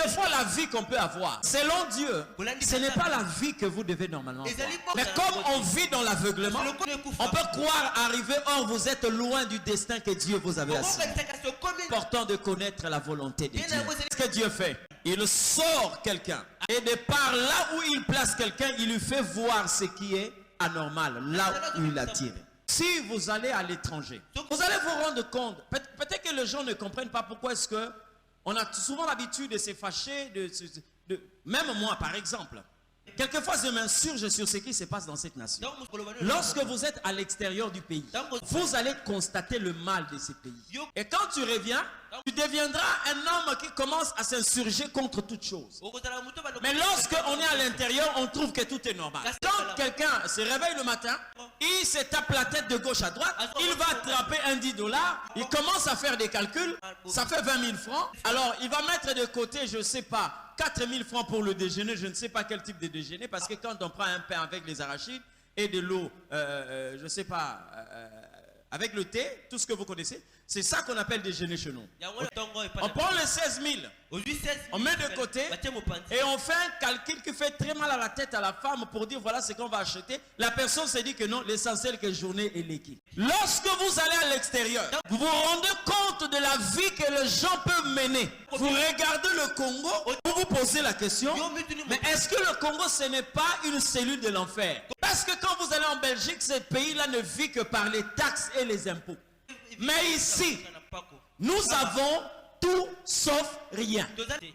des fois, la vie qu'on peut avoir, selon Dieu, ce n'est pas la vie que vous devez normalement avoir. Mais comme on vit dans l'aveuglement, on peut croire arriver, or vous êtes loin du destin que Dieu vous avait assigné. Important de connaître la volonté de Dieu. Ce que Dieu fait, il sort quelqu'un. Et de par là où il place quelqu'un, il lui fait voir ce qui est anormal, là où il attire. Si vous allez à l'étranger, vous allez vous rendre compte, peut-être que les gens ne comprennent pas pourquoi est-ce que on a souvent l'habitude de se fâcher, même moi par exemple. Quelquefois je m'insurge sur ce qui se passe dans cette nation. Lorsque vous êtes à l'extérieur du pays, vous allez constater le mal de ce pays. Et quand tu reviens, tu deviendras un homme qui commence à s'insurger contre toute chose. Mais lorsque on est à l'intérieur, on trouve que tout est normal. Quand quelqu'un se réveille le matin, il se tape la tête de gauche à droite, il va attraper un $10, il commence à faire des calculs, ça fait 20 000 francs. Alors il va mettre de côté, je ne sais pas, 4 000 francs pour le déjeuner, je ne sais pas quel type de déjeuner, parce que quand on prend un pain avec les arachides et de l'eau, je ne sais pas, avec le thé, tout ce que vous connaissez, c'est ça qu'on appelle déjeuner chez nous. On prend les 16 000, on met de côté et on fait un calcul qui fait très mal à la tête à la femme pour dire voilà ce qu'on va acheter. La personne se dit que non, l'essentiel que journée est l'équipe. Lorsque vous allez à l'extérieur, vous vous rendez compte de la vie que les gens peuvent mener. Vous regardez le Congo, vous vous posez la question, mais est-ce que le Congo ce n'est pas une cellule de l'enfer? Parce que quand vous allez en Belgique, ce pays-là ne vit que par les taxes et les impôts. Mais ici, nous avons tout sauf rien.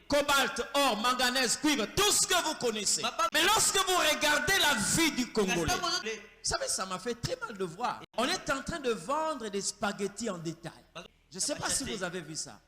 Cobalt, or, manganèse, cuivre, tout ce que vous connaissez. Mais lorsque vous regardez la vie du Congolais, vous savez, ça m'a fait très mal de voir. On est en train de vendre des spaghettis en détail. Je ne sais pas si vous avez vu ça.